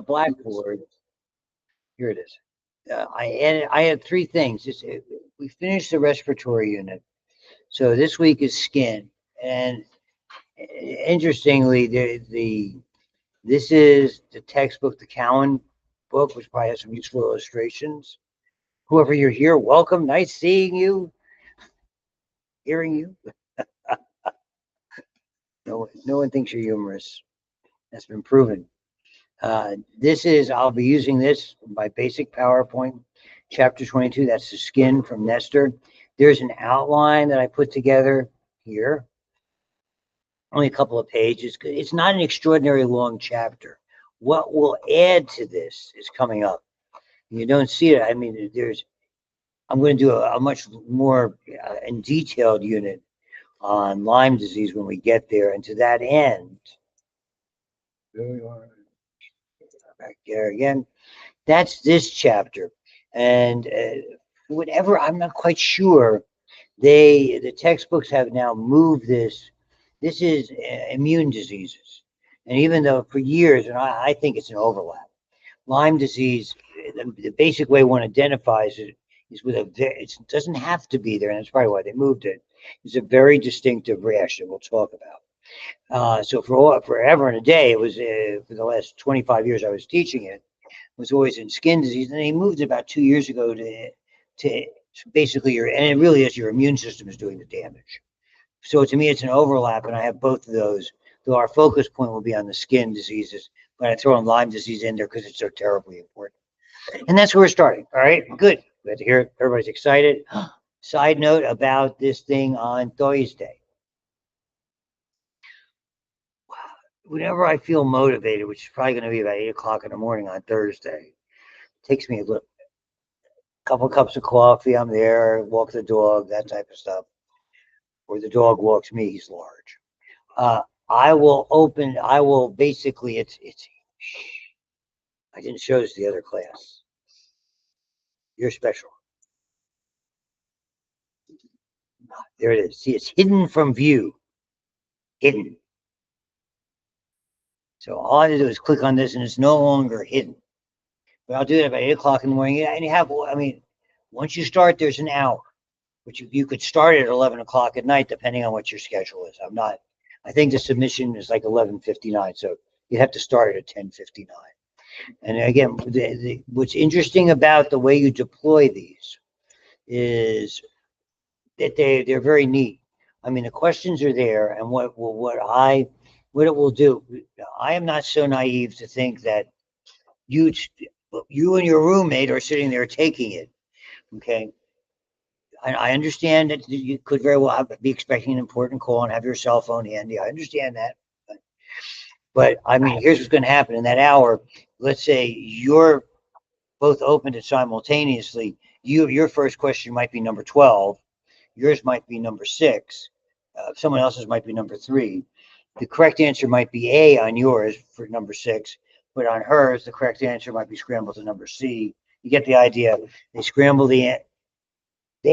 blackboard. Here it is. I had three things. We finished the respiratory unit. So this week is skin. And interestingly, this is the textbook, the Cowan book, which probably has some useful illustrations. Whoever you're here, welcome. Nice seeing you, hearing you. No one thinks you're humorous. That's been proven. I'll be using this, my basic PowerPoint, chapter 22. That's the skin from Nestor. There's an outline that I put together here. Only a couple of pages. It's not an extraordinary long chapter. What will add to this is coming up. You don't see it. I mean, I'm going to do a much more in detailed unit on Lyme disease when we get there. And to that end, there we are. Back there again. That's this chapter. And whatever, I'm not quite sure. The textbooks have now moved this. This is immune diseases. And even though for years, and I think it's an overlap, Lyme disease, the basic way one identifies it is with it doesn't have to be there, and that's probably why they moved it. It's a very distinctive rash that we'll talk about. So forever and a day, it was for the last 25 years I was teaching it, was always in skin disease, and they moved it about 2 years ago to basically and it really is your immune system is doing the damage. So to me, it's an overlap, and I have both of those. Though our focus point will be on the skin diseases, but I throw in Lyme disease in there because it's so terribly important. And that's where we're starting. All right, good. Glad to hear it. Everybody's excited. Side note about this thing on Thursday. Whenever I feel motivated, which is probably going to be about 8 o'clock in the morning on Thursday, it takes me a couple cups of coffee. I'm there, walk the dog, that type of stuff. Or the dog walks me. He's large. I will basically, I didn't show this to the other class. You're special. There it is. See, it's hidden from view. Hidden. So all I have to do is click on this and it's no longer hidden. But I'll do it about 8 o'clock in the morning. And you have, I mean, once you start, there's an hour, which you could start at 11 o'clock at night, depending on what your schedule is. I think the submission is like 11:59. So you have to start at 10:59. And again, what's interesting about the way you deploy these is that they're very neat. I mean, the questions are there, and what it will do. I am not so naive to think that you and your roommate are sitting there taking it. Okay, I understand that you could very well be expecting an important call and have your cell phone handy. I understand that. But I mean, here's what's going to happen in that hour. Let's say you're both opened it simultaneously. Your first question might be number 12. Yours might be number 6. Someone else's might be number 3. The correct answer might be A on yours for number 6, but on hers, the correct answer might be scrambled to number C. You get the idea. They scramble they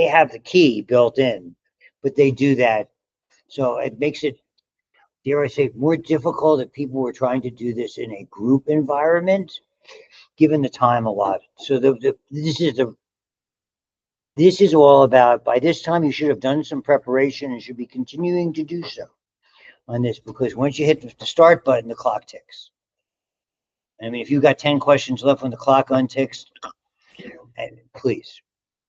have the key built in, but they do that. So it makes it, dare I say, more difficult if people were trying to do this in a group environment, given the time allotted. So this is all about, by this time you should have done some preparation and should be continuing to do so on this, because once you hit the start button, the clock ticks. I mean, if you've got 10 questions left when the clock unticks, please,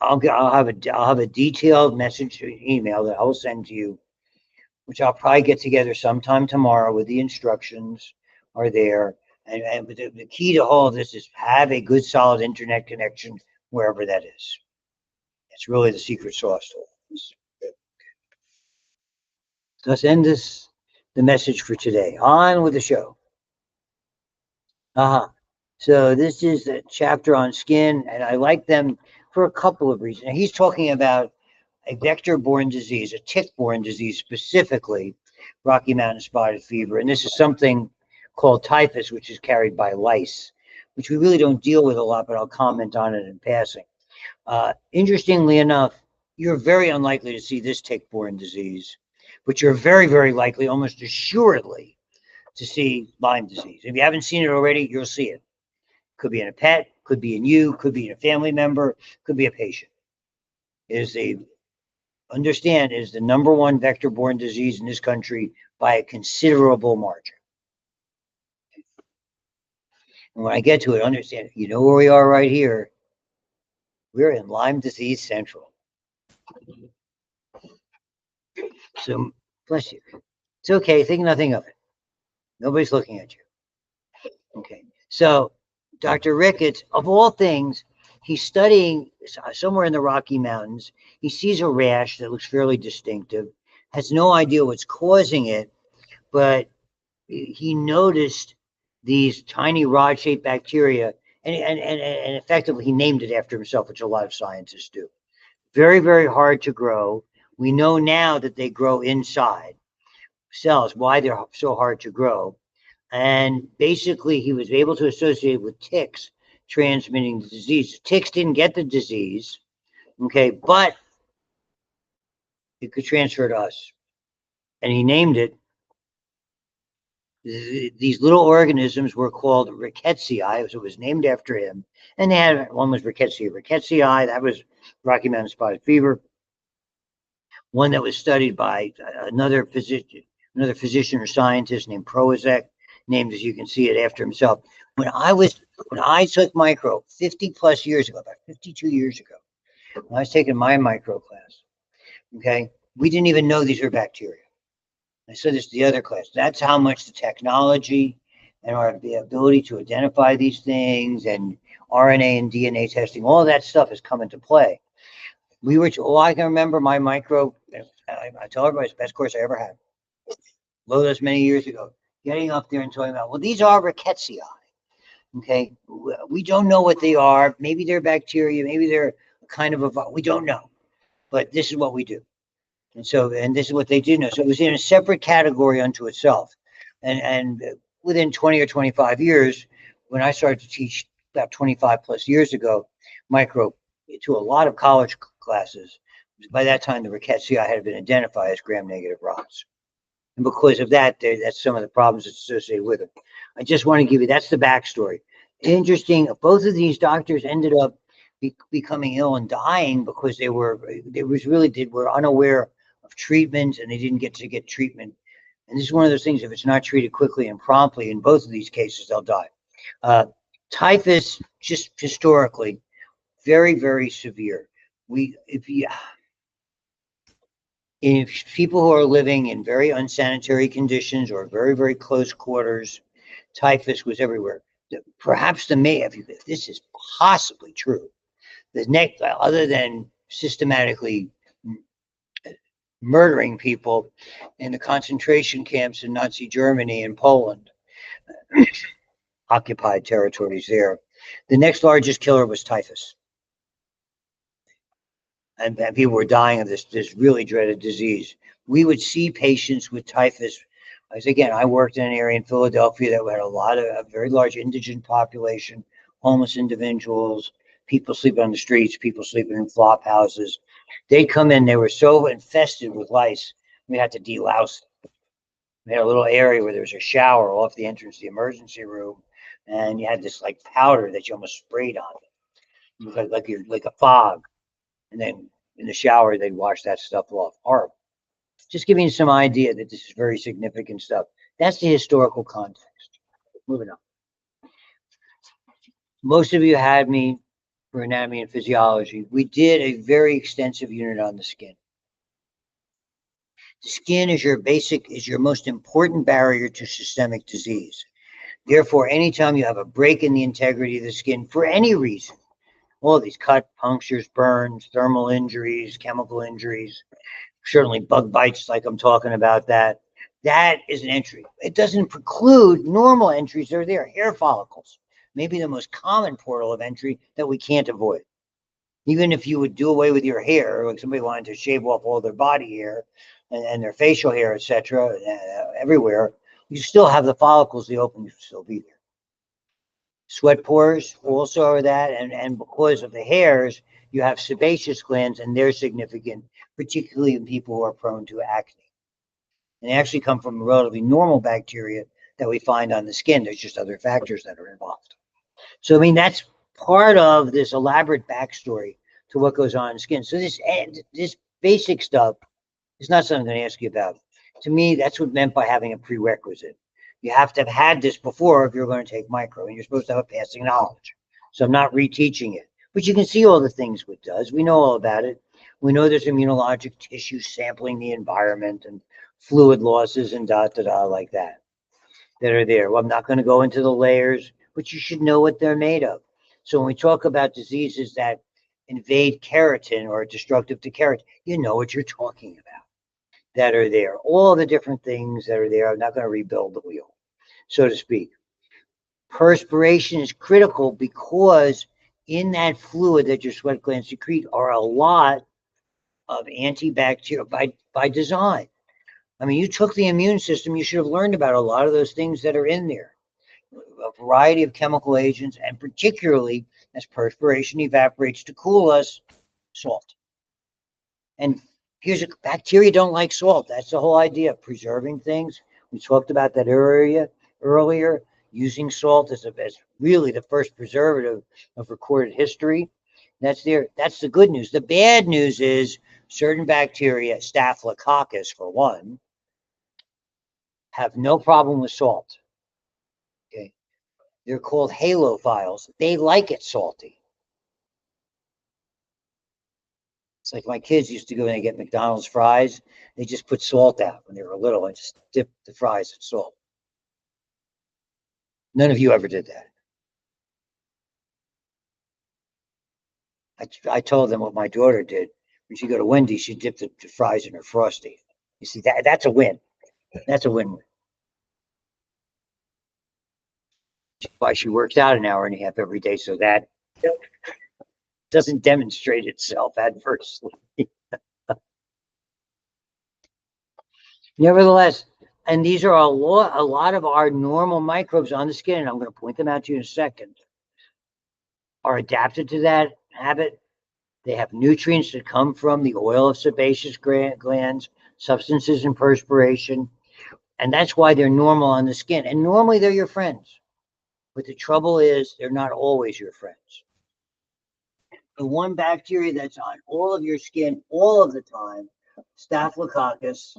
I'll have a detailed message email that I will send to you, which I'll probably get together sometime tomorrow with the instructions are there. And the key to all of this is have a good, solid internet connection wherever that is. It's really the secret sauce to all this. So let's end the message for today. On with the show. So this is a chapter on skin, and I like them for a couple of reasons. He's talking about a vector-borne disease, a tick-borne disease specifically, Rocky Mountain spotted fever. And this is something called typhus, which is carried by lice, which we really don't deal with a lot, but I'll comment on it in passing. Interestingly enough, you're very unlikely to see this tick-borne disease, but you're very, very likely, almost assuredly, to see Lyme disease. If you haven't seen it already, you'll see it. Could be in a pet, could be in you, could be in a family member, could be a patient. Understand, is the #1 vector-borne disease in this country by a considerable margin. And when I get to it, understand, you know where we are right here. We're in Lyme disease central. So, bless you. It's okay. Think nothing of it. Nobody's looking at you. Okay. So, Dr. Ricketts, of all things, he's studying somewhere in the Rocky Mountains. He sees a rash that looks fairly distinctive, has no idea what's causing it, but he noticed these tiny rod-shaped bacteria, and effectively he named it after himself, which a lot of scientists do. Very, very hard to grow. We know now that they grow inside cells, why they're so hard to grow. And basically, he was able to associate with ticks transmitting the disease. Ticks didn't get the disease, okay, but it could transfer to us. And he named it. These little organisms were called rickettsia, so it was named after him. And they had one was rickettsia, that was Rocky Mountain spotted fever. One that was studied by another physician or scientist named Prozac, named, as you can see it, after himself. When I took micro 50 plus years ago, about 52 years ago, when I was taking my micro class, okay, we didn't even know these were bacteria. I said this to the other class. That's how much the technology and our ability to identify these things and RNA and DNA testing, all that stuff has come into play. I can remember my micro, I tell everybody, it's the best course I ever had. Those many years ago, getting up there and talking about, well, these are rickettsia. Okay, we don't know what they are. Maybe they're bacteria, maybe they're kind of we don't know, but this is what we do. And this is what they did know. So it was in a separate category unto itself. And within 20 or 25 years, when I started to teach about 25 plus years ago, micro to a lot of college classes, by that time the rickettsia had been identified as gram-negative rods. And because of that, that's some of the problems that's associated with it. I just want to give you, that's the backstory. Interesting, both of these doctors ended up becoming ill and dying because they were unaware of treatment, and they didn't get treatment. And this is one of those things, if it's not treated quickly and promptly, in both of these cases, they'll die. Typhus, just historically, very, very severe. If people who are living in very unsanitary conditions or very, very close quarters, typhus was everywhere. Perhaps if this is possibly true, other than systematically murdering people in the concentration camps in Nazi Germany and Poland, occupied territories there, the next largest killer was typhus. And people were dying of this really dreaded disease. We would see patients with typhus. Again, I worked in an area in Philadelphia that had a very large indigent population, homeless individuals, people sleeping on the streets, people sleeping in flop houses. They'd come in, they were so infested with lice, we had to delouse them. We had a little area where there was a shower off the entrance to the emergency room, and you had this like powder that you almost sprayed on it, like a fog. And then in the shower, they'd wash that stuff off. Horrible. Just giving you some idea that this is very significant stuff. That's the historical context. Moving on. Most of you had me for anatomy and physiology. We did a very extensive unit on the skin. The skin is your most important barrier to systemic disease. Therefore, anytime you have a break in the integrity of the skin for any reason, all these cut, punctures, burns, thermal injuries, chemical injuries, certainly bug bites like I'm talking about, that is an entry. It doesn't preclude normal entries that are there. Hair follicles, maybe the most common portal of entry that we can't avoid. Even if you would do away with your hair, like somebody wanted to shave off all their body hair and their facial hair, etc., everywhere, you still have the follicles, the openings will still be there. Sweat pores also are that, and because of the hairs, you have sebaceous glands, and they're significant, particularly in people who are prone to acne. And they actually come from relatively normal bacteria that we find on the skin. There's just other factors that are involved. So, I mean, that's part of this elaborate backstory to what goes on in skin. So this basic stuff is not something I'm going to ask you about. To me, that's what meant by having a prerequisite. You have to have had this before if you're going to take micro, and you're supposed to have a passing knowledge. So I'm not reteaching it. But you can see all the things it does. We know all about it. We know there's immunologic tissue sampling the environment and fluid losses and like that are there. Well, I'm not going to go into the layers, but you should know what they're made of. So when we talk about diseases that invade keratin or are destructive to keratin, you know what you're talking about that are there. All the different things that are there. I'm not going to rebuild the wheel, so to speak. Perspiration is critical because in that fluid that your sweat glands secrete are a lot of antibacterial by design. I mean, you took the immune system, you should have learned about a lot of those things that are in there. A variety of chemical agents, and particularly as perspiration evaporates to cool us, salt. And here's a bacteria don't like salt. That's the whole idea of preserving things. We talked about that earlier, using salt as really the first preservative of recorded history. That's there. That's the good news. The bad news is certain bacteria, Staphylococcus for one, have no problem with salt. Okay. They're called halophiles. They like it salty. It's like my kids used to go and get McDonald's fries. They just put salt out when they were little and just dip the fries in salt. None of you ever did that. I told them what my daughter did. When she go to Wendy's, she dipped the fries in her Frosty. You see, that's a win. That's a win-win. Why she works out an hour and a half every day, so that doesn't demonstrate itself adversely. Nevertheless, and these are a lot of our normal microbes on the skin, and I'm going to point them out to you in a second, are adapted to that habit. They have nutrients that come from the oil of sebaceous glands, substances in perspiration, and that's why they're normal on the skin. And normally they're your friends. But the trouble is, they're not always your friends. The one bacteria that's on all of your skin all of the time, Staphylococcus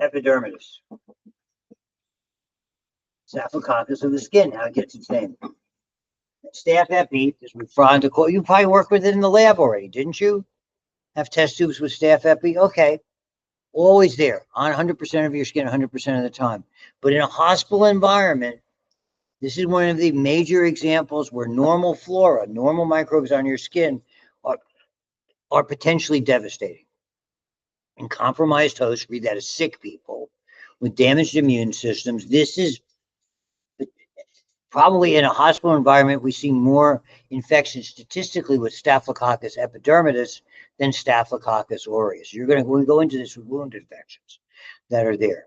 epidermidis. Staphylococcus of the skin, how it gets its name. Staph epi, as we've tried to call, you probably worked with it in the lab already, didn't you? Have test tubes with Staph epi? Okay. Always there on 100% of your skin 100% of the time. But in a hospital environment, this is one of the major examples where normal flora, normal microbes on your skin are potentially devastating. In compromised hosts, read that as sick people with damaged immune systems. This is probably in a hospital environment, we see more infections statistically with Staphylococcus epidermidis than Staphylococcus aureus. We'll go into this with wound infections that are there.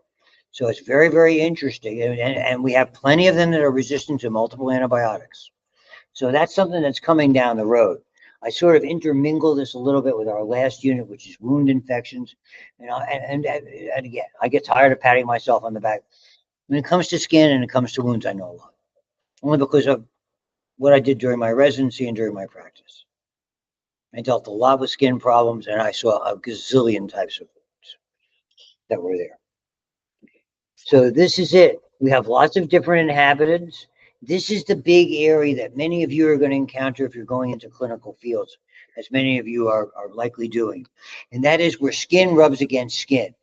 So it's very, very interesting. And we have plenty of them that are resistant to multiple antibiotics. So that's something that's coming down the road. I sort of intermingle this a little bit with our last unit, which is wound infections. And again, I get tired of patting myself on the back. When it comes to skin and it comes to wounds, I know a lot. Only because of what I did during my residency and during my practice. I dealt a lot with skin problems, and I saw a gazillion types of wounds that were there. So this is it. We have lots of different inhabitants. This is the big area that many of you are going to encounter if you're going into clinical fields, as many of you are likely doing. And that is where skin rubs against skin.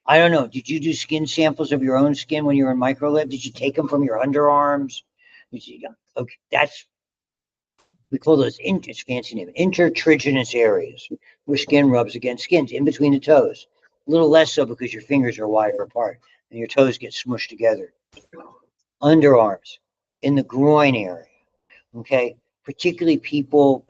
I don't know. Did you do skin samples of your own skin when you were in microlab? Did you take them from your underarms? Okay, that's, we call those, it's fancy name, intertriginous areas, where skin rubs against skin, in between the toes. A little less so because your fingers are wider apart and your toes get smushed together. Underarms, in the groin area, okay? Particularly people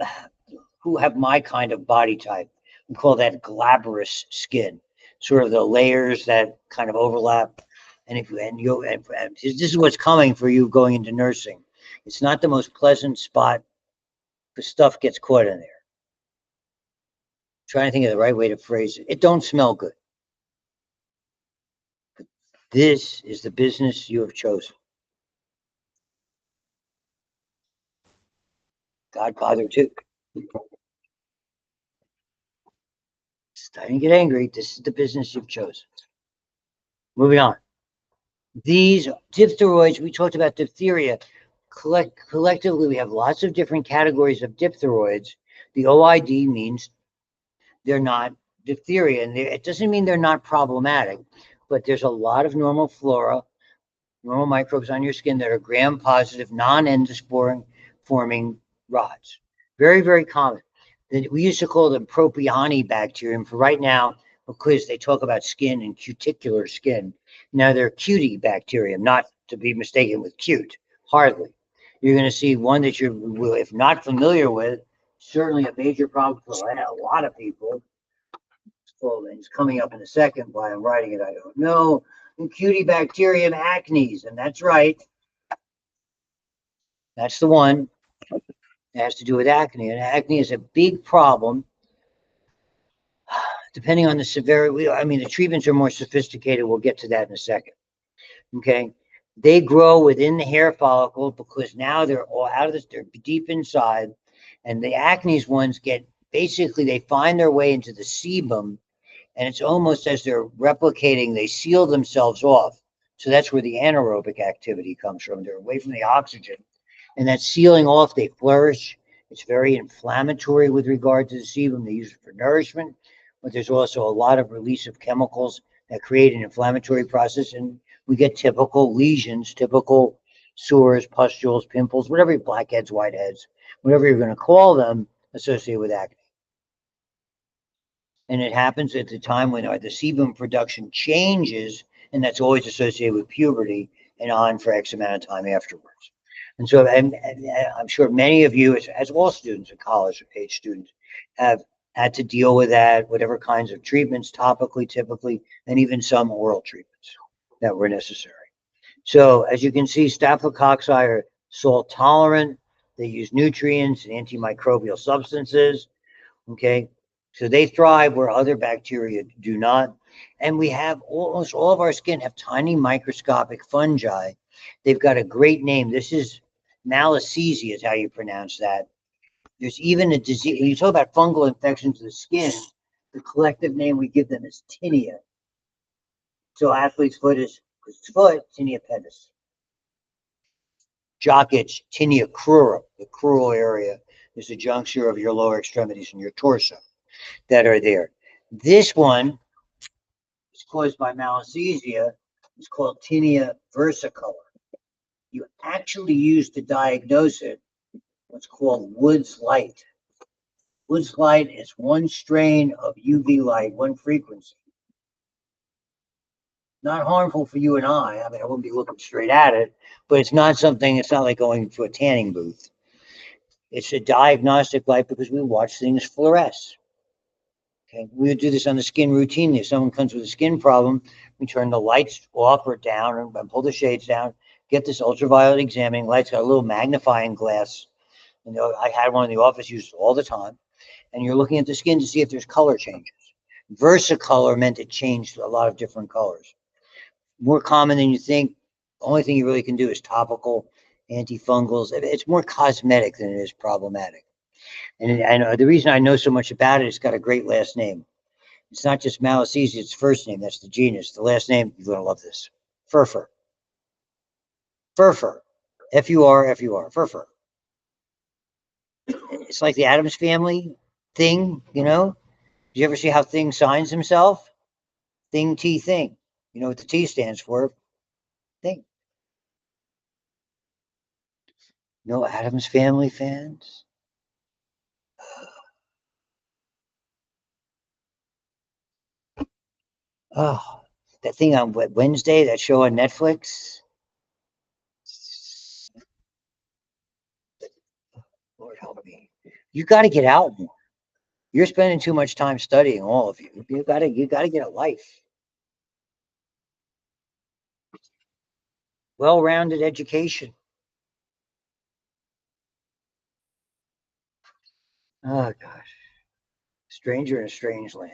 who have my kind of body type. We call that glabrous skin, sort of the layers that kind of overlap. And this is what's coming for you going into nursing. It's not the most pleasant spot because stuff gets caught in there. Trying to think of the right way to phrase it. It don't smell good. But this is the business you have chosen. Godfather too. Starting to get angry. This is the business you've chosen. Moving on. These diphtheroids, we talked about diphtheria. Collectively, we have lots of different categories of diphtheroids. The OID means they're not diphtheria, and it doesn't mean they're not problematic, but there's a lot of normal flora, normal microbes on your skin that are gram-positive, non-endospore forming rods. Very, very common. We used to call them Propionibacterium. For right now, because they talk about skin and cuticular skin, now they're Cutibacterium, not to be mistaken with cute, hardly. You're going to see one that you're, if not familiar with, certainly a major problem for a lot of people. It's coming up in a second. Why I'm writing it, I don't know. Cutibacterium acnes, and that's right. That's the one. It has to do with acne, and acne is a big problem. Depending on the severity, I mean, the treatments are more sophisticated. We'll get to that in a second. Okay, they grow within the hair follicle because now they're all out of this. They're deep inside, and the acne ones get basically they find their way into the sebum, and it's almost as they're replicating, they seal themselves off. So that's where the anaerobic activity comes from. They're away from the oxygen, and that sealing off, they flourish. It's very inflammatory with regard to the sebum. They use it for nourishment, but there's also a lot of release of chemicals that create an inflammatory process, and we get typical lesions, typical sores, pustules, pimples, whatever, blackheads, whiteheads, whatever you're going to call them, associated with acne. And it happens at the time when the sebum production changes, and that's always associated with puberty and on for X amount of time afterwards. And so and I'm sure many of you, as all students, college age students, have had to deal with that, whatever kinds of treatments, topically, typically, and even some oral treatments that were necessary. So as you can see, staphylococci are salt tolerant. They use nutrients and antimicrobial substances. Okay, so they thrive where other bacteria do not. And we have almost all of our skin have tiny microscopic fungi. They've got a great name. This is Malassezia is how you pronounce that. There's even a disease. When you talk about fungal infections of the skin, the collective name we give them is tinea. So athlete's foot is foot, tinea pedis. Jock itch, tinea crura, the crural area is the juncture of your lower extremities and your torso that are there. This one is caused by Malassezia. It's called tinea versicolor. You actually use to diagnose it what's called Wood's light. Wood's light is one strain of UV light, one frequency. Not harmful for you and I. I mean, I wouldn't be looking straight at it, but it's not something, it's not like going to a tanning booth. It's a diagnostic light because we watch things fluoresce. Okay, we would do this on the skin routinely. If someone comes with a skin problem, we turn the lights off or down and pull the shades down, get this ultraviolet examining light's got a little magnifying glass. You know, I had one in the office used all the time. And you're looking at the skin to see if there's color changes. Versicolor meant it changed a lot of different colors. More common than you think. The only thing you really can do is topical antifungals. It's more cosmetic than it is problematic. And the reason I know so much about it, it's got a great last name. It's not just Malassezia, it's first name. That's the genus. The last name, you're going to love this. Furfur. Furfur. F-U-R, Furfur. It's like the Addams Family thing, you know? Did you ever see how Thing signs himself? Thing T Thing. You know what the T stands for? Thing. No Addams Family fans? Oh, that thing on Wednesday, that show on Netflix. Lord help me. You got to get out more. You're spending too much time studying, all of you. You got to get a life. Well-rounded education. Oh gosh. Stranger in a strange land.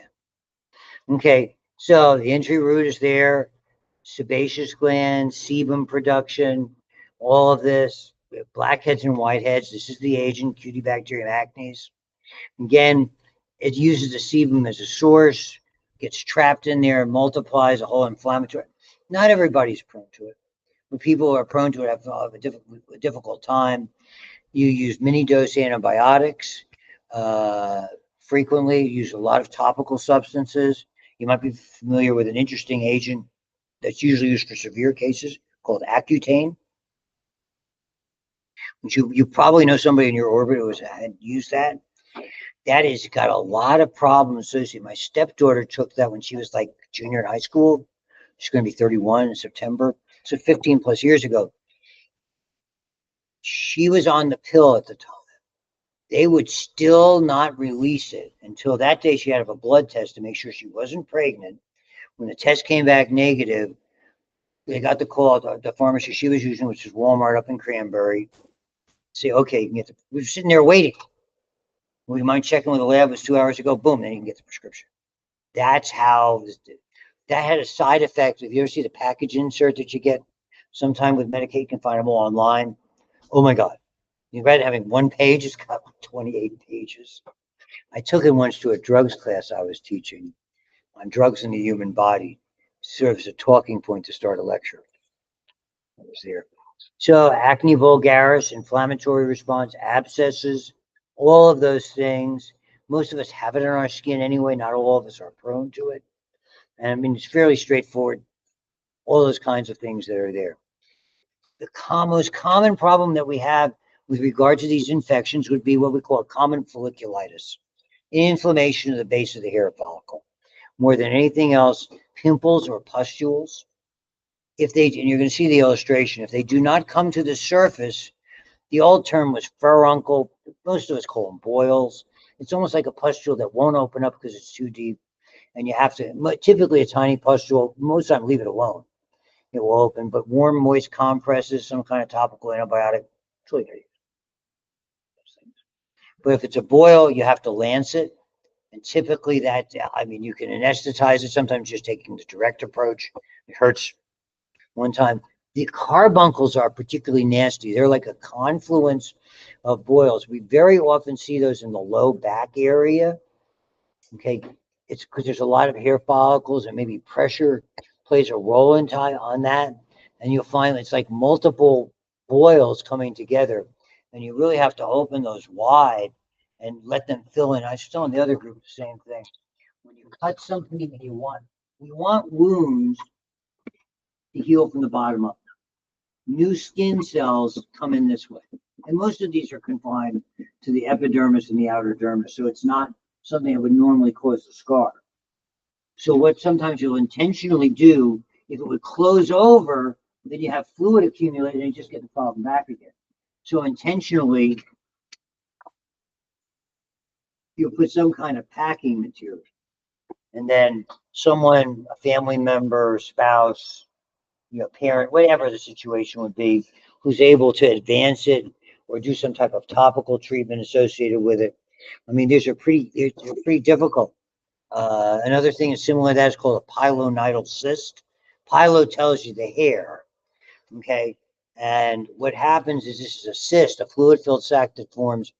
Okay, so the entry route is there. Sebaceous gland, sebum production, all of this. blackheads and whiteheads. This is the agent, Cutibacterium acnes. Again, it uses the sebum as a source, gets trapped in there, multiplies, a whole inflammatory. Not everybody's prone to it. But people who are prone to it have a difficult time. You use mini-dose antibiotics frequently. You use a lot of topical substances. You might be familiar with an interesting agent that's usually used for severe cases called Accutane. Which you probably know somebody in your orbit who had used that. That has got a lot of problems associated. My stepdaughter took that when she was like junior in high school. She's going to be 31 in September. So 15 plus years ago. She was on the pill at the time. They would still not release it until that day she had to have a blood test to make sure she wasn't pregnant. When the test came back negative, they got the call at the pharmacy she was using, which is Walmart up in Cranberry. Say, okay, you can get we were sitting there waiting. Would you mind checking with the lab? It was 2 hours ago. Boom, then you can get the prescription. That's how that had a side effect. If you ever see the package insert that you get sometime with Medicaid, you can find them all online. Oh my God. You read having one page, it's got 28 pages. I took it once to a drugs class I was teaching on drugs in the human body. Serves a talking point to start a lecture. I was there. So acne vulgaris, inflammatory response, abscesses, all of those things. Most of us have it on our skin anyway. Not all of us are prone to it. And I mean, it's fairly straightforward. All those kinds of things that are there. The most common problem that we have with regard to these infections would be what we call common folliculitis, inflammation of the base of the hair follicle. More than anything else, pimples or pustules. If they, and you're going to see the illustration, if they do not come to the surface, the old term was furuncle. Most of us call them boils. It's almost like a pustule that won't open up because it's too deep. And you have to, typically a tiny pustule, most of the time leave it alone. It will open, but warm, moist compresses, some kind of topical antibiotic, it's really good. But if it's a boil, you have to lance it. And typically that, I mean, you can anesthetize it, sometimes just taking the direct approach. It hurts one time. The carbuncles are particularly nasty. They're like a confluence of boils. We very often see those in the low back area. Okay, it's because there's a lot of hair follicles and maybe pressure plays a role on that. And you'll find it's like multiple boils coming together. And you really have to open those wide and let them fill in. I was telling the other group the same thing. When you cut something and we want wounds to heal from the bottom up. New skin cells come in this way. And most of these are confined to the epidermis and the outer dermis. So it's not something that would normally cause a scar. So what sometimes you'll intentionally do, if it would close over, then you have fluid accumulated and you just get the problem back again. So intentionally, you'll put some kind of packing material. And then someone, a family member, spouse, parent, whatever the situation would be, who's able to advance it or do some type of topical treatment associated with it. I mean, they're pretty difficult. Another thing is similar to that is called a pilonidal cyst. Pilo tells you the hair, okay? And what happens is this is a cyst, a fluid-filled sac that forms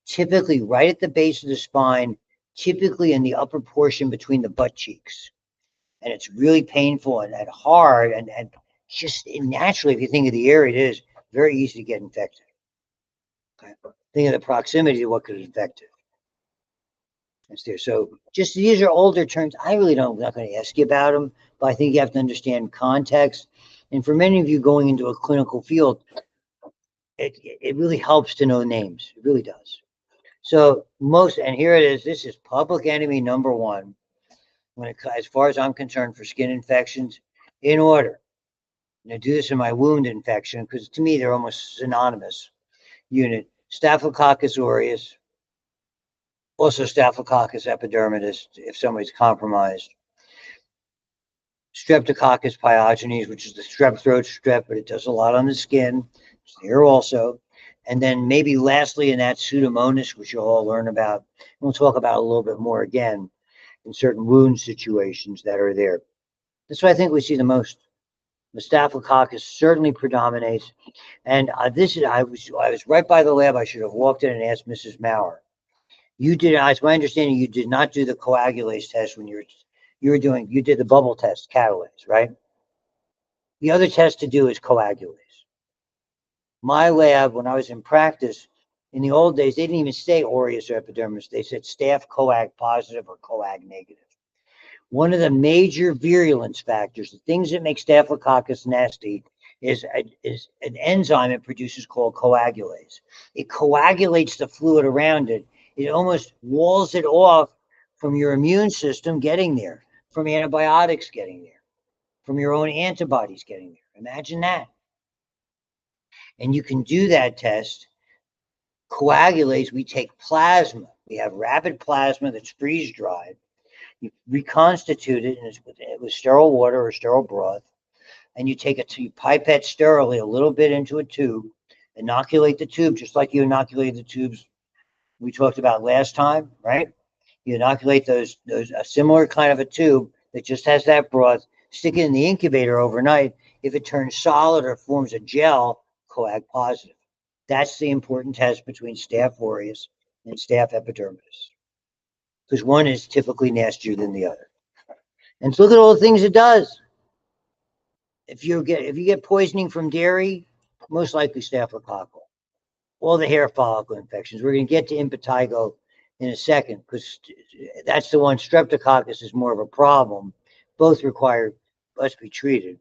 typically right at the base of the spine, typically in the upper portion between the butt cheeks. And it's really painful and hard and just naturally, if you think of the area, it is very easy to get infected. Okay? Think of the proximity to what could infect it. That's there. So just these are older terms. I really not going to ask you about them, but I think you have to understand context. And for many of you going into a clinical field, it really helps to know names. It really does. So and here it is. This is public enemy number one. As far as I'm concerned, for skin infections, in order. I do this in my wound infection because to me they're almost synonymous. Unit Staphylococcus aureus, also Staphylococcus epidermidis if somebody's compromised. Streptococcus pyogenes, which is the strep throat strep, but it does a lot on the skin. It's there also. And then maybe lastly in that Pseudomonas, which you'll all learn about. And we'll talk about a little bit more again in certain wound situations that are there. That's what I think we see the most. The Staphylococcus certainly predominates. And I was right by the lab. I should have walked in and asked Mrs. Maurer. You did, it's my understanding, you did not do the coagulase test when you did the bubble test, catalase, right? The other test to do is coagulase. My lab, when I was in practice, in the old days, they didn't even say aureus or epidermis. They said staph coag positive or coag negative. One of the major virulence factors, the things that make Staphylococcus nasty, is an enzyme it produces called coagulase. It coagulates the fluid around it. It almost walls it off from your immune system getting there, from antibiotics getting there, from your own antibodies getting there. Imagine that. And you can do that test. Coagulase, we take plasma. We have rapid plasma that's freeze dried. You reconstitute it with sterile water or sterile broth, and you take you pipette sterilely a little bit into a tube, inoculate the tube just like you inoculated the tubes we talked about last time, right? You inoculate those a similar kind of a tube that just has that broth, stick it in the incubator overnight. If it turns solid or forms a gel, coag positive. That's the important test between Staph aureus and Staph epidermidis, because one is typically nastier than the other. And look at all the things it does. If you get poisoning from dairy, most likely staphylococcal. All the hair follicle infections. We're going to get to impetigo in a second, because that's the one. Streptococcus is more of a problem. Both must be treated.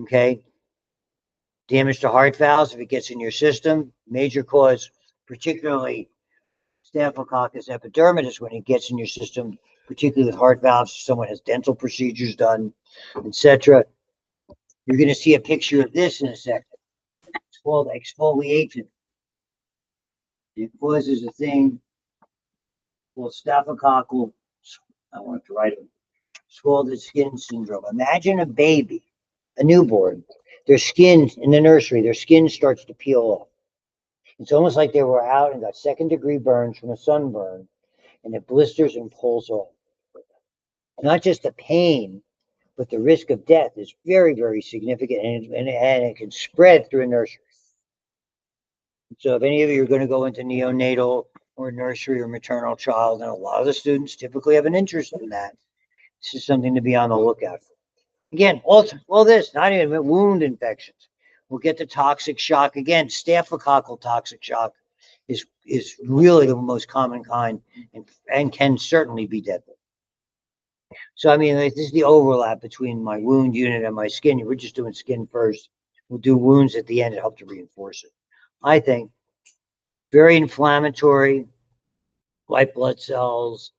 Okay. Damage to heart valves, if it gets in your system, major cause, particularly Staphylococcus epidermidis, when it gets in your system, particularly with heart valves, if someone has dental procedures done, etc. You're going to see a picture of this in a second. It's called exfoliation. It causes a thing called staphylococcal, I want to write it, scalded skin syndrome. Imagine a baby, a newborn, their skin in the nursery, their skin starts to peel off. It's almost like they were out and got second-degree burns from a sunburn, and it blisters and pulls off. Not just the pain, but the risk of death is very, very significant, and it can spread through a nursery. So if any of you are going to go into neonatal or nursery or maternal child, and a lot of the students typically have an interest in that, this is something to be on the lookout for. Again, all this, not even wound infections. We'll get to toxic shock again. Staphylococcal toxic shock is really the most common kind, and can certainly be deadly. So I mean, this is the overlap between my wound unit and my skin. We're just doing skin first. We'll do wounds at the end to help to reinforce it. I think very inflammatory, white blood cells,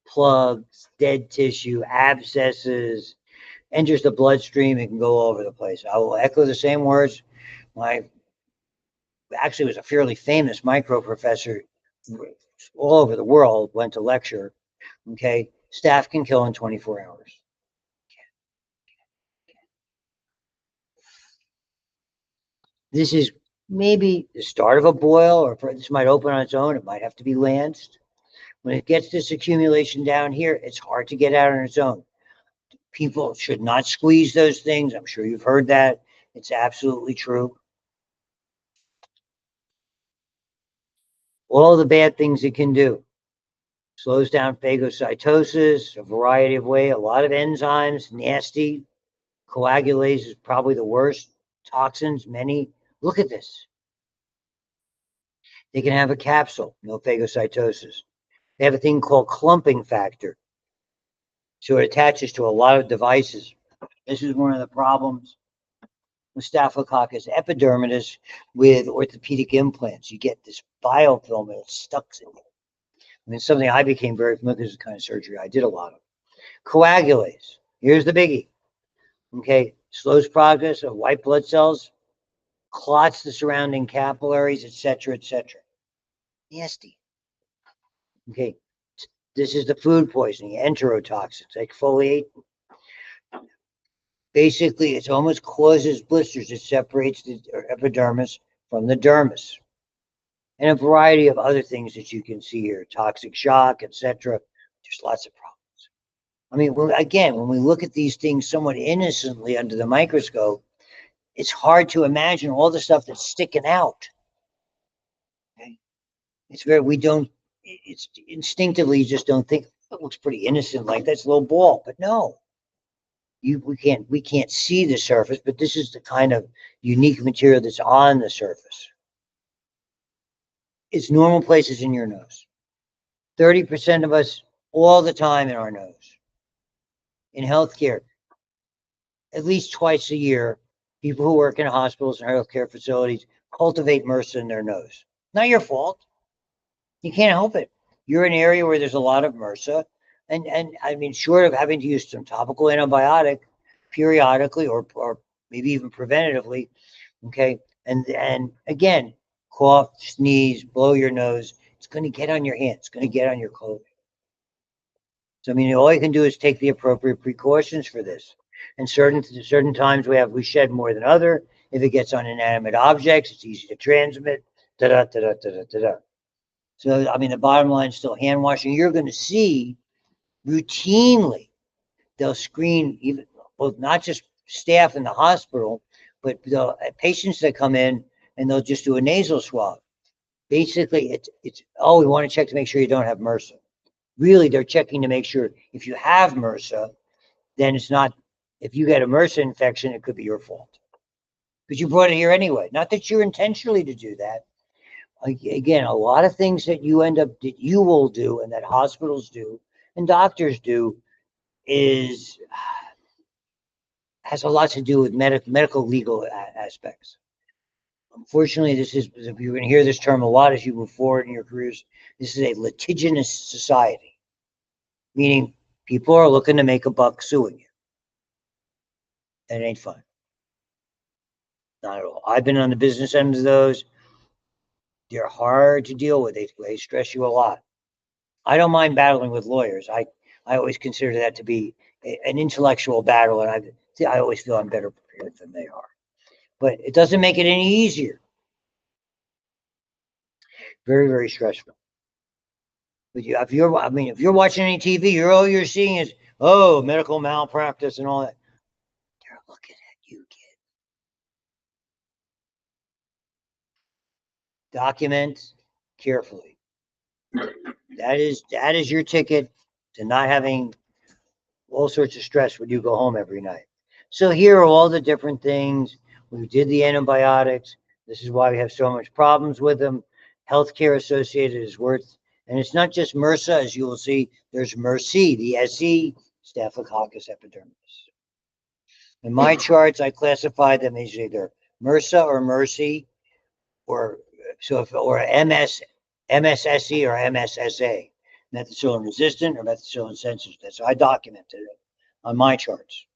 plugs, dead tissue, abscesses, enters the bloodstream. It can go all over the place. I will echo the same words. Actually was a fairly famous micro professor all over the world, went to lecture. Okay, staph can kill in 24 hours. This is maybe the start of a boil, or this might open on its own. It might have to be lanced. When it gets this accumulation down here, it's hard to get out on its own. People should not squeeze those things. I'm sure you've heard that. It's absolutely true. All the bad things it can do. Slows down phagocytosis, a variety of ways, a lot of enzymes, nasty. Coagulase is probably the worst. Toxins, many. Look at this. They can have a capsule, no phagocytosis. They have a thing called clumping factor. So it attaches to a lot of devices. This is one of the problems with Staphylococcus epidermidis with orthopedic implants. You get this biofilm and it stuck in you. I mean, something I became very familiar with. This is the kind of surgery I did a lot of. Coagulase. Here's the biggie. Okay, slows progress of white blood cells, clots the surrounding capillaries, etc., etc. Nasty. Okay, this is the food poisoning, enterotoxins, exfoliate. Basically, it almost causes blisters. It separates the epidermis from the dermis. And a variety of other things that you can see here, toxic shock, etc. There's lots of problems. I mean, well, again, when we look at these things somewhat innocently under the microscope, it's hard to imagine all the stuff that's sticking out. Okay? It's instinctively you just don't think it looks pretty innocent, like that's a little ball, but no. We can't see the surface, but this is the kind of unique material that's on the surface. It's normal places in your nose. 30% of us all the time in our nose. In healthcare, at least twice a year, people who work in hospitals and healthcare facilities cultivate MRSA in their nose. Not your fault. You can't help it. You're in an area where there's a lot of MRSA. And I mean, short of having to use some topical antibiotic periodically or maybe even preventatively, okay? And again, cough, sneeze, blow your nose. It's going to get on your hands. It's going to get on your clothing. So, I mean, all you can do is take the appropriate precautions for this. And certain times we shed more than other. If it gets on inanimate objects, it's easy to transmit. Da da da da da da da. So, I mean, the bottom line is still hand washing. You're going to see routinely they'll screen even both not just staff in the hospital, but the patients that come in and they'll just do a nasal swab. Basically, it's we want to check to make sure you don't have MRSA. Really, they're checking to make sure if you have MRSA, then it's not. If you get a MRSA infection, it could be your fault because you brought it here anyway. Not that you're intentionally to do that. Again, a lot of things that you will do and that hospitals do and doctors do has a lot to do with medical legal aspects. Unfortunately, you're going to hear this term a lot as you move forward in your careers. This is a litigious society, meaning people are looking to make a buck suing you. And it ain't fun. Not at all. I've been on the business end of those. They're hard to deal with. They stress you a lot. I don't mind battling with lawyers. I always consider that to be an intellectual battle, and I always feel I'm better prepared than they are. But it doesn't make it any easier. Very, very stressful. But if you're watching any TV, all you're seeing is medical malpractice and all that. They're looking at you, kid. Document carefully. That is your ticket to not having all sorts of stress when you go home every night. So here are all the different things. We did the antibiotics. This is why we have so much problems with them. Healthcare associated is worth, and it's not just MRSA, as you will see. There's MRSI, the SE, Staphylococcus epidermidis. In my charts, I classify them as either MRSA or MRSI, or MSSE or MSSA, methicillin resistant or methicillin sensitive. That's how I documented it on my charts.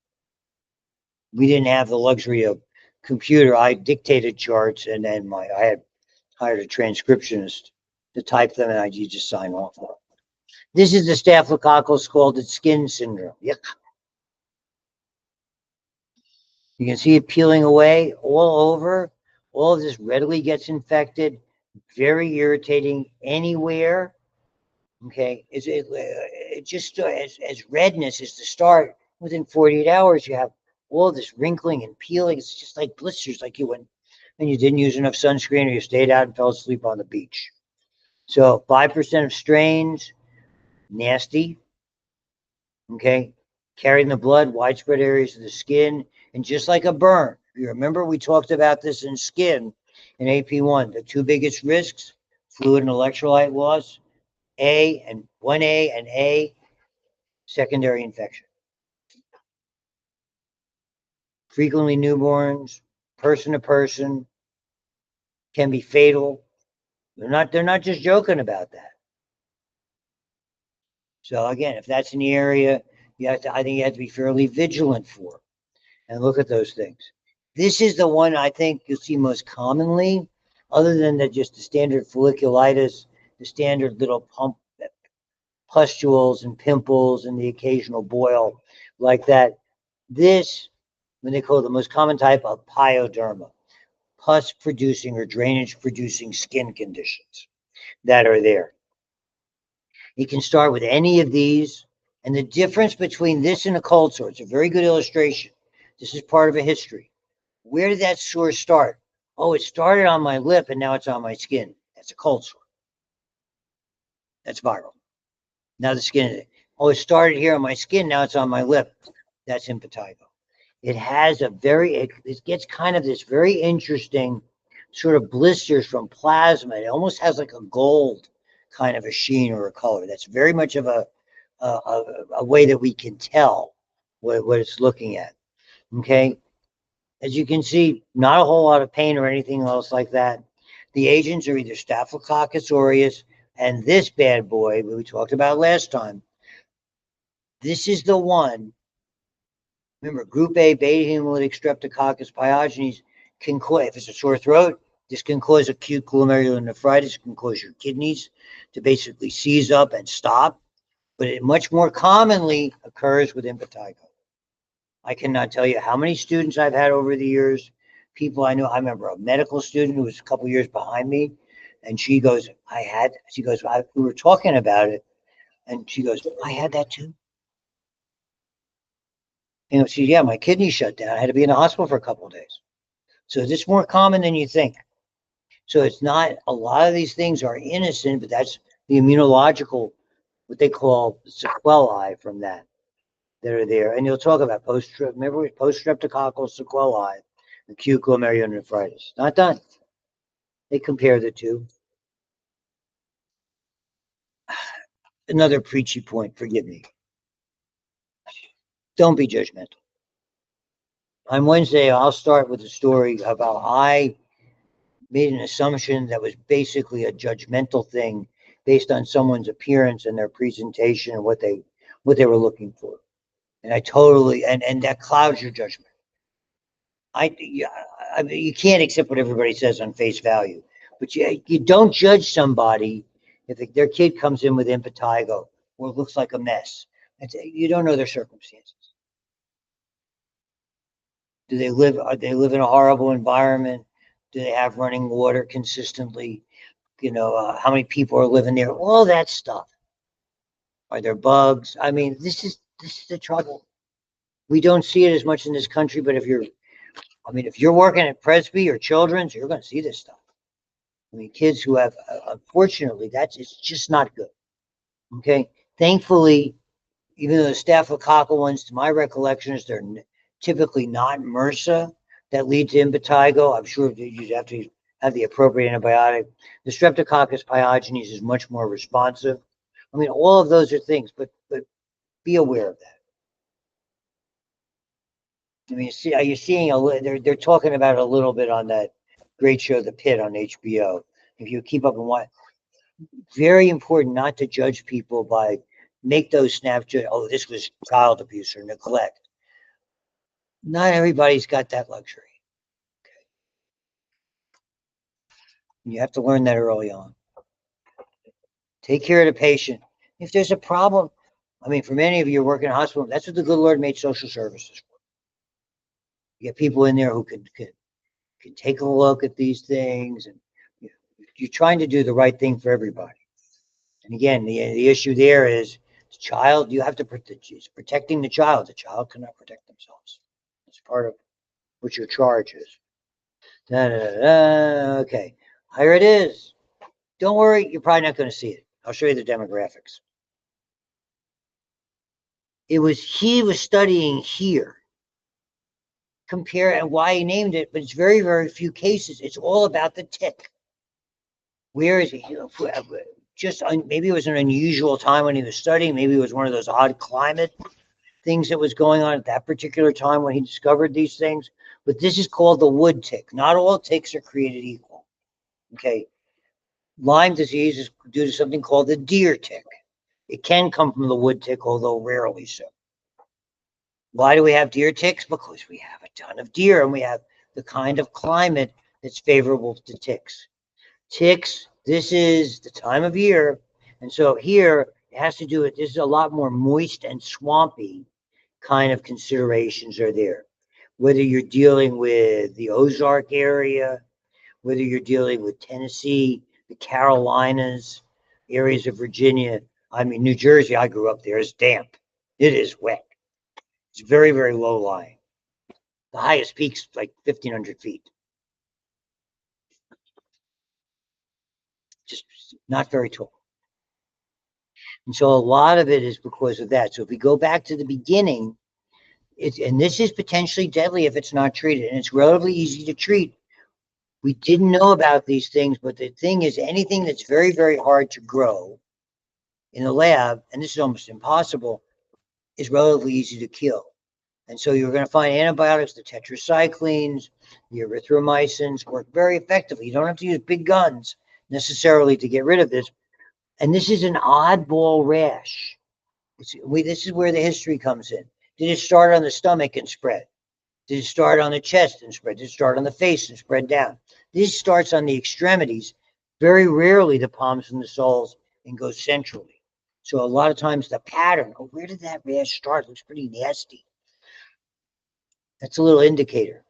We didn't have the luxury of computer. I dictated charts, and then I had hired a transcriptionist to type them, and you just sign off on it. This is the Staphylococcus scalded skin syndrome. Yuck. You can see it peeling away all over. All of this readily gets infected. Very irritating anywhere. Okay, it just as redness is the start. Within 48 hours, you have all this wrinkling and peeling. It's just like blisters, like you went and you didn't use enough sunscreen, or you stayed out and fell asleep on the beach. So 5% of strains, nasty. Okay, carrying the blood, widespread areas of the skin, and just like a burn. You remember we talked about this in skin in AP1. The two biggest risks: fluid and electrolyte loss. 1A and A, secondary infection. Frequently newborns, person to person, can be fatal. They're not just joking about that. So again, if that's in the area, I think you have to be fairly vigilant for and look at those things. This is the one I think you'll see most commonly, other than just the standard folliculitis, the standard little pustules and pimples and the occasional boil like that. This, when they call it the most common type of pyoderma, pus producing or drainage producing skin conditions that are there. It can start with any of these And the difference between this and a cold sore, it's a very good illustration. This is part of a history. Where did that sore start? Oh, it started on my lip and now it's on my skin. That's a cold sore. That's viral. Now the skin, oh, it started here on my skin, now it's on my lip. That's impetigo. It has a very, it gets kind of this very interesting sort of blisters from plasma. It almost has like a gold kind of a sheen or a color. That's very much of a way that we can tell what it's looking at. Okay. As you can see, not a whole lot of pain or anything else like that. The agents are either Staphylococcus aureus and this bad boy we talked about last time. This is the one. Remember, group A, beta hemolytic streptococcus pyogenes can cause, if it's a sore throat, this can cause acute glomerulonephritis, it can cause your kidneys to basically seize up and stop, but it much more commonly occurs with impetigo. I cannot tell you how many students I've had over the years, people I know. I remember a medical student who was a couple years behind me, and she goes, we were talking about it, and she goes, I had that too. You know, she, yeah, my kidney shut down. I had to be in the hospital for a couple of days. So it's more common than you think. So it's not, a lot of these things are innocent, but that's the immunological, what they call sequelae from that are there. And you'll talk about post-streptococcal sequelae, acute glomerulonephritis. Not done. They compare the two. Another preachy point, forgive me. Don't be judgmental. On Wednesday, I'll start with a story about I made an assumption that was basically a judgmental thing based on someone's appearance and their presentation and what they were looking for. And I totally, and that clouds your judgment. I mean, you can't accept what everybody says on face value, but you don't judge somebody if their kid comes in with impetigo or looks like a mess. You don't know their circumstances. Do they live in a horrible environment? Do they have running water consistently? You know, how many people are living there? All that stuff. Are there bugs? I mean, this is the trouble. We don't see it as much in this country, but if you're working at Presby or Children's, you're going to see this stuff. I mean, kids who have, unfortunately, it's just not good. Okay. Thankfully, even though the staphylococcal ones, to my recollection, is they're typically not MRSA that lead to impetigo. I'm sure you'd have to have the appropriate antibiotic. The streptococcus pyogenes is much more responsive. I mean, all of those are things, but be aware of that. I mean, are you seeing they're talking about it a little bit on that great show, The Pit on HBO. If you keep up and watch, very important not to judge people by make those snapshots. Oh, this was child abuse or neglect. Not everybody's got that luxury. Okay. You have to learn that early on. Take care of the patient. If there's a problem, I mean, for many of you working in a hospital, that's what the good Lord made social services for. You get people in there who can take a look at these things, and you're trying to do the right thing for everybody. And again, the issue there is the child. You have to protecting the child. The child cannot protect themselves. It's part of what your charge is. Okay, here it is. Don't worry, you're probably not going to see it. I'll show you the demographics. He was studying here. Compare and why he named it, but it's very, very few cases. It's all about the tick. Where is it? Just maybe it was an unusual time when he was studying. Maybe it was one of those odd climate things that was going on at that particular time when he discovered these things. But this is called the wood tick. Not all ticks are created equal. Okay. Lyme disease is due to something called the deer tick. It can come from the wood tick, although rarely so. Why do we have deer ticks? Because we have a ton of deer and we have the kind of climate that's favorable to ticks. Ticks, this is the time of year. And so here it has to do with, this is a lot more moist and swampy kind of considerations are there. Whether you're dealing with the Ozark area, whether you're dealing with Tennessee, the Carolinas, areas of Virginia, I mean, New Jersey, I grew up there, is damp. It is wet. It's very, very low lying. The highest peak's like 1,500 feet. Just not very tall. And so a lot of it is because of that. So if we go back to the beginning, and this is potentially deadly if it's not treated, and it's relatively easy to treat. We didn't know about these things, but the thing is, anything that's very, very hard to grow in the lab, and this is almost impossible, is relatively easy to kill. And so you're going to find antibiotics, the tetracyclines, the erythromycins work very effectively. You don't have to use big guns necessarily to get rid of this. And this is an oddball rash. This is where the history comes in. Did it start on the stomach and spread? Did it start on the chest and spread? Did it start on the face and spread down? This starts on the extremities, very rarely the palms and the soles, and goes centrally. So a lot of times the pattern, oh, where did that rash start? Looks pretty nasty. That's a little indicator.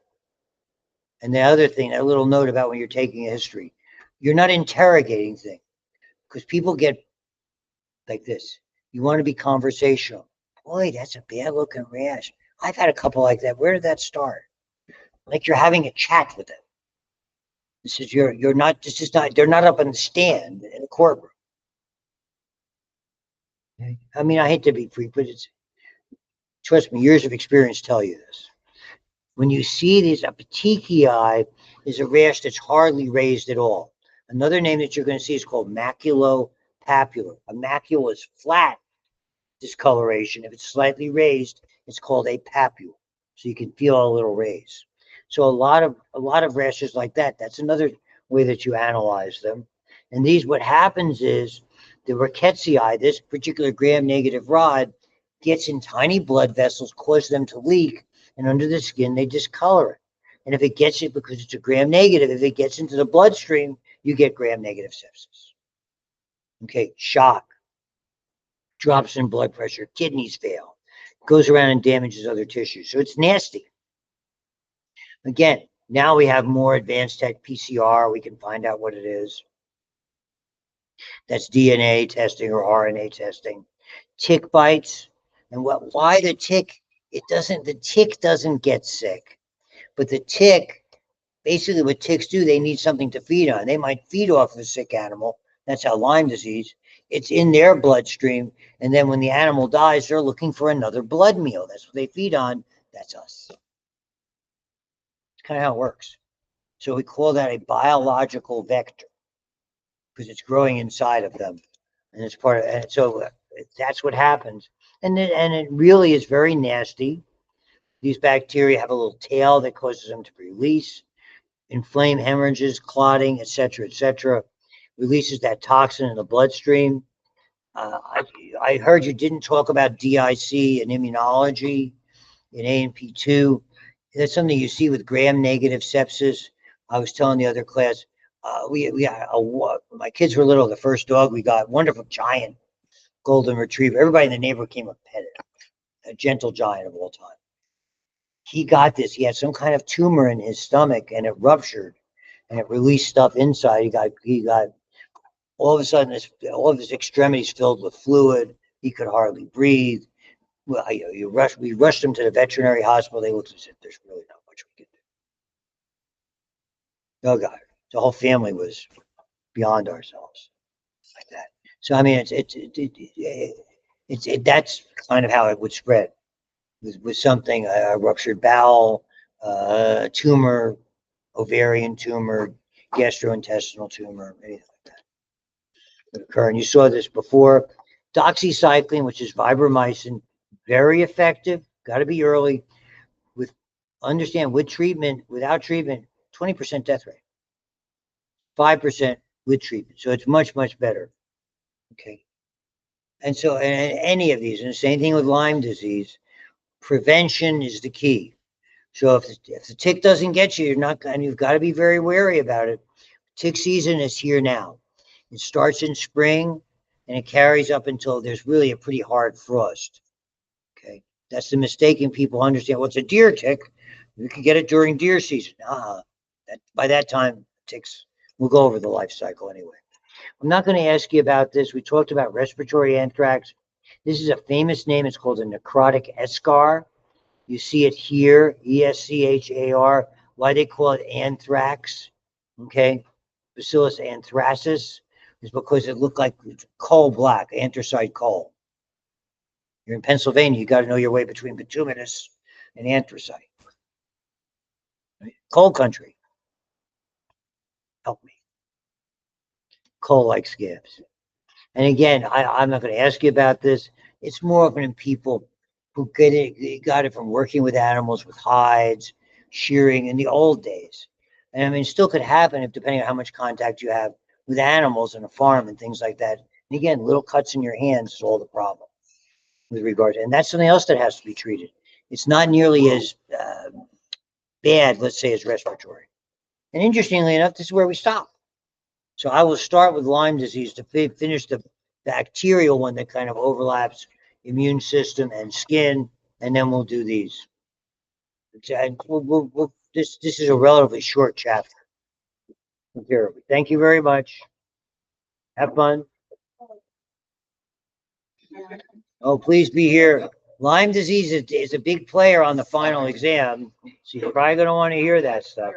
And the other thing, a little note about when you're taking a history, you're not interrogating things because people get like this. You want to be conversational. Boy, that's a bad looking rash. I've had a couple like that. Where did that start? Like you're having a chat with them. This is you're not. This is not. They're not up on the stand in the courtroom. Okay? I mean, I hate to be free, but it's trust me. Years of experience tell you this. When you see these, a petechiae is a rash that's hardly raised at all. Another name that you're going to see is called maculopapular. A macula is flat discoloration. If it's slightly raised, it's called a papule. So you can feel a little raise. So a lot of rashes like that, that's another way that you analyze them. And these, what happens is the rickettsia, this particular gram-negative rod, gets in tiny blood vessels, causes them to leak, and under the skin, they discolor it. And if it gets it, because it's a gram-negative, if it gets into the bloodstream, you get gram-negative sepsis. Okay, shock, drops in blood pressure, kidneys fail, goes around and damages other tissues. So it's nasty. Again, now we have more advanced tech PCR. We can find out what it is. That's DNA testing or RNA testing. Tick bites. And why the tick? The tick doesn't get sick. But the tick, basically what ticks do, they need something to feed on. They might feed off a sick animal. That's how Lyme disease. It's in their bloodstream. And then when the animal dies, they're looking for another blood meal. That's what they feed on. That's us. It's kind of how it works. So we call that a biological vector because it's growing inside of them. And it's part of it. And so that's what happens. And it really is very nasty. These bacteria have a little tail that causes them to release, inflame hemorrhages, clotting, etc., etc. Releases that toxin in the bloodstream. I heard you didn't talk about DIC and immunology in A&P2. That's something you see with gram-negative sepsis. I was telling the other class, my kids were little. The first dog we got, wonderful giant golden retriever. Everybody in the neighborhood came up pet it. A gentle giant of all time. He got this. He had some kind of tumor in his stomach, and it ruptured, and it released stuff inside. He got all of a sudden all of his extremities filled with fluid. He could hardly breathe. Well, we rushed him to the veterinary hospital. They looked and said, "There's really not much we can do." Oh God, the whole family was beyond ourselves like that. So I mean, that's kind of how it would spread with something, a ruptured bowel, tumor, ovarian tumor, gastrointestinal tumor, anything like that would occur. And you saw this before. Doxycycline, which is vibromycin, very effective. Got to be early. With treatment, without treatment, 20% death rate, 5% with treatment. So it's much, much better. Okay. And so, and any of these, and the same thing with Lyme disease, prevention is the key. So if the tick doesn't get you, you've got to be very wary about it. Tick season is here now. It starts in spring and it carries up until there's really a pretty hard frost. Okay. That's the mistaken people understand. Well, it's a deer tick. You can get it during deer season. By that time, ticks will go over the life cycle anyway. I'm not going to ask you about this. We talked about respiratory anthrax. This is a famous name. It's called a necrotic eschar. You see it here, ESCHAR. Why they call it anthrax, okay? Bacillus anthracis is because it looked like coal black, anthracite coal. You're in Pennsylvania, you got to know your way between bituminous and anthracite. Coal country. Help me. Coal likes gibbs. And again, I'm not going to ask you about this. It's more often in people who got it from working with animals, with hides, shearing in the old days. And I mean, it still could happen if depending on how much contact you have with animals in a farm and things like that. And again, little cuts in your hands is all the problem with regard to, and that's something else that has to be treated. It's not nearly as bad, let's say, as respiratory. And interestingly enough, this is where we stop. So I will start with Lyme disease to finish the bacterial one that kind of overlaps immune system and skin, and then we'll do these. And this is a relatively short chapter. Thank you very much. Have fun. Oh, please be here. Lyme disease is a big player on the final exam, so you're probably going to want to hear that stuff.